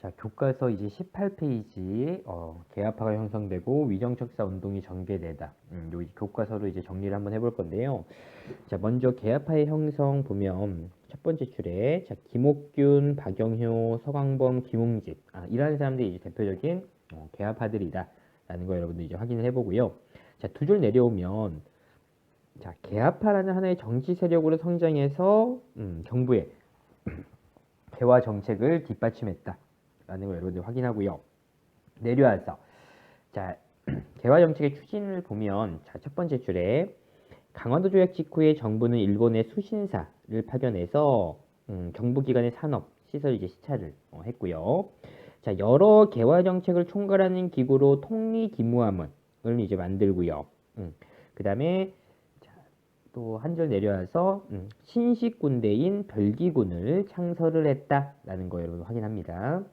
자, 교과서 이제 18페이지 계합화가 형성되고 위정척사 운동이 전개되다. 요 교과서로 이제 정리를 한번 해볼 건데요. 자, 먼저 계합화의 형성 보면 첫 번째 줄에 자, 김옥균, 박영효, 서광범, 김웅집 이라는 사람들이 이제 대표적인 계합화들이다 라는 거 여러분들 이제 확인을 해보고요. 자, 두 줄 내려오면 자, 계합화라는 하나의 정치 세력으로 성장해서 정부의 개화 정책을 뒷받침했다 라는 걸 여러분들 확인하고요. 내려와서 자, 개화 정책의 추진을 보면 자, 첫 번째 줄에 강화도 조약 직후에 정부는 일본의 수신사를 파견해서 정부기관의 산업 시설 이제 시찰을 했고요. 자, 여러 개화 정책을 총괄하는 기구로 통리기무함을 이제 만들고요. 그 다음에 또 한 줄 내려와서 신식 군대인 별기군을 창설을 했다라는 거 여러분 확인합니다.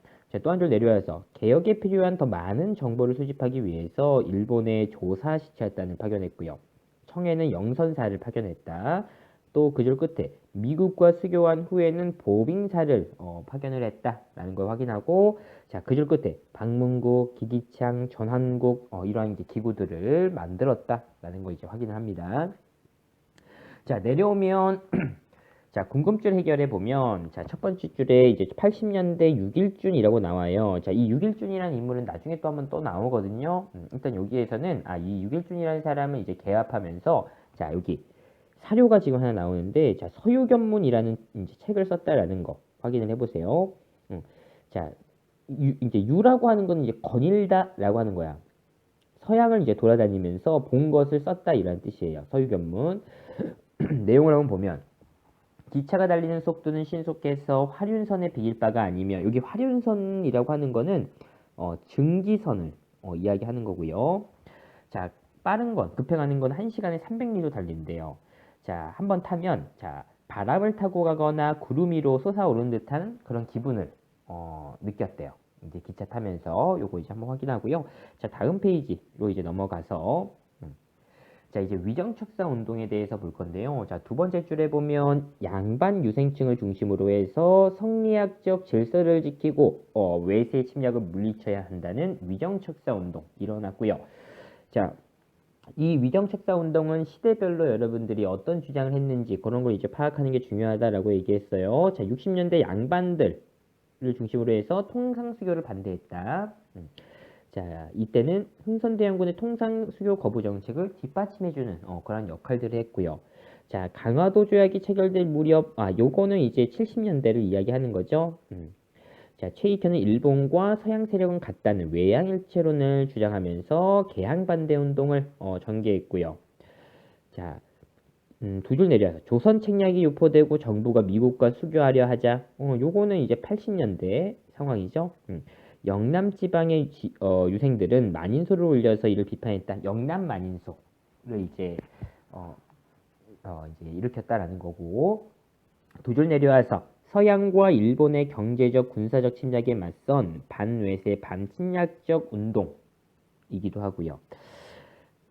또 한 줄 내려와서 개혁에 필요한 더 많은 정보를 수집하기 위해서 일본의 조사 시찰단을 파견했고요. 청해는 영선사를 파견했다. 또 그 줄 끝에 미국과 수교한 후에는 보빙사를 파견을 했다라는 걸 확인하고 자, 그 줄 끝에 방문국, 기기창, 전환국 이러한 이제 기구들을 만들었다라는 거 이제 확인을 합니다. 자, 내려오면 자, 궁금줄 해결해 보면 자, 첫 번째 줄에 이제 80년대 육일준이라고 나와요. 자, 이 육일준이라는 인물은 나중에 또 한번 또 나오거든요. 일단 여기에서는 이 육일준이라는 사람은 이제 개합하면서 자, 여기 사료가 지금 하나 나오는데 자, 서유견문이라는 이제 책을 썼다라는 거 확인을 해 보세요. 자, 이제 유라고 하는 건 이제 거닐다라고 하는 거야. 서양을 이제 돌아다니면서 본 것을 썼다 이런 뜻이에요. 서유견문. 내용을 한번 보면 기차가 달리는 속도는 신속해서 활윤선에 비길 바가 아니며 여기 활윤선이라고 하는 거는 증기선을 이야기하는 거고요. 자, 빠른 건 급행하는 건 1시간에 300리로 달린대요. 자, 한번 타면 자, 바람을 타고 가거나 구름 위로 솟아오르는 듯한 그런 기분을 느꼈대요. 이제 기차 타면서 요거 이제 한번 확인하고요. 자, 다음 페이지로 이제 넘어가서 자, 이제 위정척사 운동에 대해서 볼 건데요. 자, 두 번째 줄에 보면 양반 유생층을 중심으로 해서 성리학적 질서를 지키고 외세 침략을 물리쳐야 한다는 위정척사 운동 일어났고요. 자, 이 위정척사 운동은 시대별로 여러분들이 어떤 주장을 했는지 그런 걸 이제 파악하는 게 중요하다라고 얘기했어요. 자, 60년대 양반들을 중심으로 해서 통상수교를 반대했다. 자, 이때는 흥선대원군의 통상수교 거부 정책을 뒷받침해주는 그런 역할들을 했고요. 자, 강화도 조약이 체결될 무렵, 요거는 이제 70년대를 이야기하는 거죠. 자, 최익현은 일본과 서양 세력은 같다는 외양일체론을 주장하면서 개항 반대 운동을 전개했고요. 자, 두 줄 내려서 조선 책략이 유포되고 정부가 미국과 수교하려 하자. 요거는 이제 80년대 상황이죠. 영남 지방의 유생들은 만인소를 올려서 이를 비판했다. 영남 만인소를 이제 이제 일으켰다라는 거고 두 줄 내려와서 서양과 일본의 경제적 군사적 침략에 맞선 반외세 반침략적 운동이기도 하고요.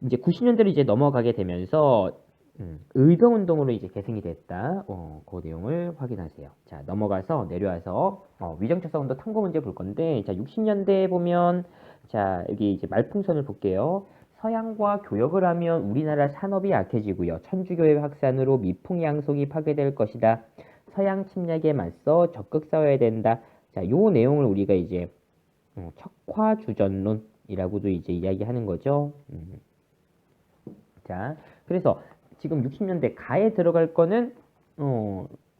이제 90년대로 이제 넘어가게 되면서 의병운동으로 이제 계승이 됐다. 그 내용을 확인하세요. 자, 넘어가서 내려와서 위정척사 운동 탐구 문제 볼 건데, 자, 60년대에 보면, 자, 여기 이제 말풍선을 볼게요. 서양과 교역을 하면 우리나라 산업이 약해지고요. 천주교의 확산으로 미풍양속이 파괴될 것이다. 서양 침략에 맞서 적극 싸워야 된다. 자, 요 내용을 우리가 이제 척화주전론이라고도 이제 이야기하는 거죠. 자, 그래서 지금 60년대 가에 들어갈 거는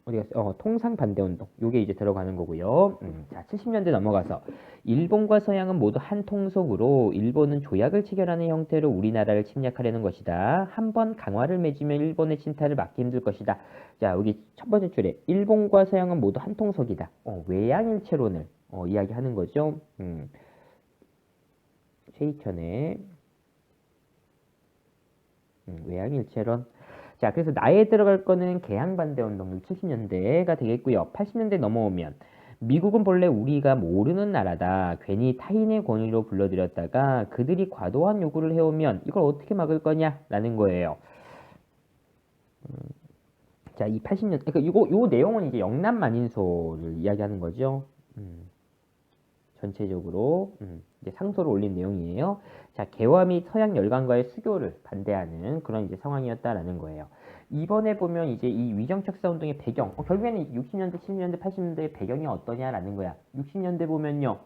어디 갔어? 통상 반대 운동. 요게 이제 들어가는 거고요. 자, 70년대 넘어가서 일본과 서양은 모두 한 통속으로 일본은 조약을 체결하는 형태로 우리나라를 침략하려는 것이다. 한번 강화를 맺으면 일본의 침탈을 막기 힘들 것이다. 자, 여기 첫 번째 줄에 일본과 서양은 모두 한 통속이다. 외양일체론을 이야기하는 거죠. 최익현의 외양일체론. 자, 그래서 나에 들어갈 거는 개항반대운동 70년대가 되겠고요. 80년대 넘어오면 미국은 본래 우리가 모르는 나라다. 괜히 타인의 권위로 불러들였다가 그들이 과도한 요구를 해오면 이걸 어떻게 막을 거냐라는 거예요. 자, 이 80년, 그러니까 요 내용은 이제 영남 만인소를 이야기하는 거죠. 전체적으로 이제 상소를 올린 내용이에요. 자, 개화 및 서양 열강과의 수교를 반대하는 그런 이제 상황이었다라는 거예요. 이번에 보면 이제 이 위정척사 운동의 배경, 결국에는 60년대, 70년대, 80년대의 배경이 어떠냐라는 거야. 60년대 보면요,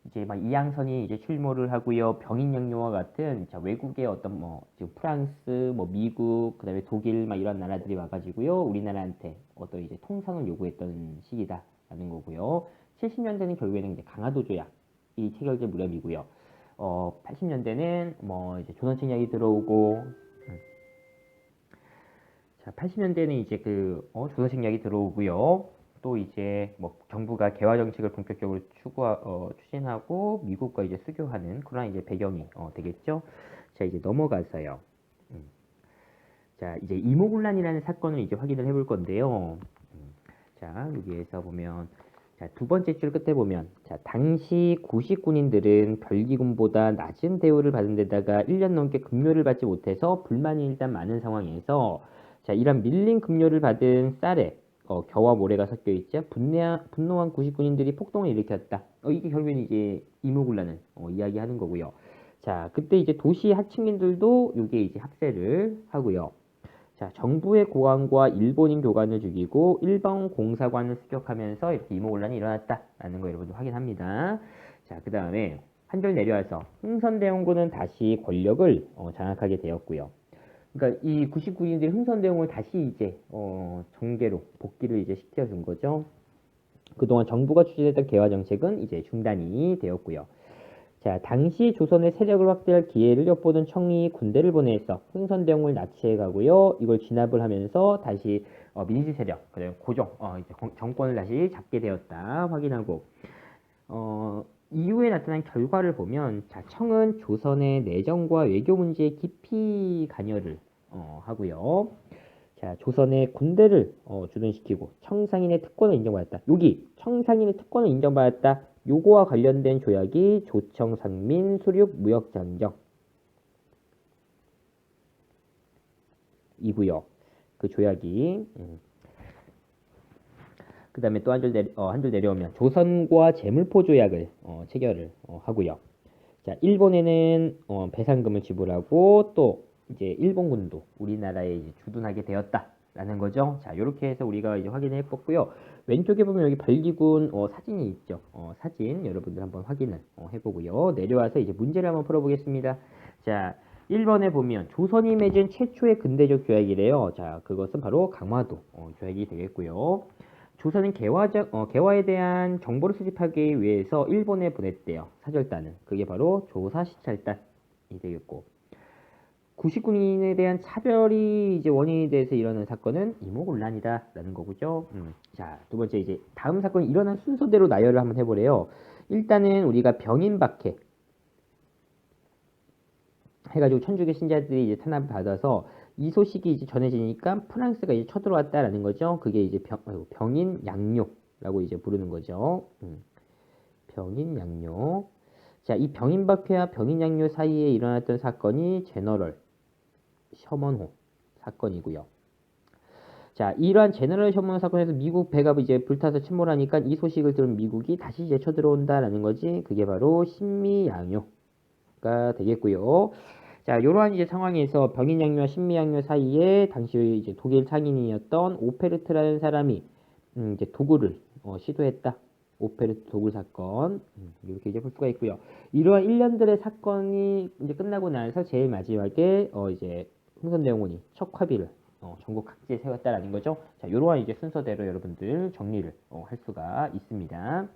이제 막 이양선이 이제 출몰을 하고요. 병인양요와 같은 자, 외국의 어떤 뭐 지금 프랑스, 뭐 미국, 그다음에 독일 막 이런 나라들이 와가지고요. 우리나라한테 어떤 이제 통상을 요구했던 시기다라는 거고요. 70년대는 결국에는 이제 강화도 조약이 체결된 무렵이고요. 80년대는 뭐 이제 조선책 약이 들어오고, 자, 80년대는 이제 조선책 약이 들어오고요. 또 이제 뭐 정부가 개화 정책을 본격적으로 추진하고 미국과 이제 수교하는 그런 이제 배경이 되겠죠. 자, 이제 넘어가서요. 자, 이제 이모군란이라는 사건을 이제 확인을 해볼 건데요. 자, 여기에서 보면 자, 두 번째 줄 끝에 보면 자, 당시 구식군인들은 별기군보다 낮은 대우를 받은 데다가 1년 넘게 급료를 받지 못해서 불만이 일단 많은 상황에서 자, 이런 밀린 급료를 받은 쌀에 겨와 모래가 섞여 있자 분노한 구식군인들이 폭동을 일으켰다. 이게 결국엔 이제 이모군란을 이야기하는 거고요. 자, 그때 이제 도시 하층민들도 이게 이제 합세를 하고요. 자, 정부의 고관과 일본인 교관을 죽이고 일본 공사관을 습격하면서 이렇게 이모군란이 일어났다라는 거 여러분들 확인합니다. 자, 그 다음에 한 줄 내려와서 흥선대원군은 다시 권력을 장악하게 되었고요. 그러니까 이 99인들이 흥선대원군을 다시 이제 정계로 복귀를 이제 시켜준 거죠. 그동안 정부가 추진했던 개화 정책은 이제 중단이 되었고요. 자, 당시 조선의 세력을 확대할 기회를 엿보던 청이 군대를 보내서 흥선대원군을 납치해 가고요. 이걸 진압을 하면서 다시 민시 세력, 그다음에 고종, 이제 정권을 다시 잡게 되었다 확인하고 이후에 나타난 결과를 보면 자, 청은 조선의 내정과 외교 문제에 깊이 관여를 하고요. 자, 조선의 군대를 주둔시키고 청상인의 특권을 인정받았다. 여기 청상인의 특권을 인정받았다. 요거와 관련된 조약이 조청상민 수륙 무역장정 이고요. 그 조약이 그 다음에 또 한 줄 내려오면 조선과 재물포 조약을 체결을 하고요. 자, 일본에는 배상금을 지불하고 또 이제 일본군도 우리나라에 이제 주둔하게 되었다라는 거죠. 자, 이렇게 해서 우리가 이제 확인해 봤고요. 왼쪽에 보면 여기 별기군 사진이 있죠. 사진 여러분들 한번 확인을 해보고요. 내려와서 이제 문제를 한번 풀어보겠습니다. 자, 1번에 보면 조선이 맺은 최초의 근대적 조약이래요. 자, 그것은 바로 강화도 조약이 되겠고요. 조선은 개화에 대한 정보를 수집하기 위해서 일본에 보냈대요. 사절단은. 그게 바로 조사시찰단이 되겠고. 구식군인에 대한 차별이 이제 원인이 돼서 일어난 사건은 이모군란이다라는 거고죠. 자, 두 번째 이제 다음 사건이 일어난 순서대로 나열을 한번 해보래요. 일단은 우리가 병인박해 해가지고 천주교 신자들이 이제 탄압을 받아서 이 소식이 이제 전해지니까 프랑스가 이제 쳐들어왔다라는 거죠. 그게 이제 병인 양요라고 이제 부르는 거죠. 병인 양요. 자, 이 병인박해와 병인 양요 사이에 일어났던 사건이 제너럴 셔먼호 사건이고요. 자, 이러한 제너럴 셔먼호 사건에서 미국 배가 이제 불타서 침몰하니까 이 소식을 들은 미국이 다시 이제 쳐들어온다라는 거지. 그게 바로 신미양요가 되겠고요. 자, 이러한 이제 상황에서 병인양요와 신미양요 사이에 당시 이제 독일 상인이었던 오페르트라는 사람이 이제 도구를 시도했다. 오페르트 도구 사건 이렇게 이제 볼 수가 있고요. 이러한 1년들의 사건이 이제 끝나고 나서 제일 마지막에 이제 흥선대원군이 척화비를 전국 각지에 세웠다라는 거죠. 자, 이러한 이제 순서대로 여러분들 정리를 할 수가 있습니다.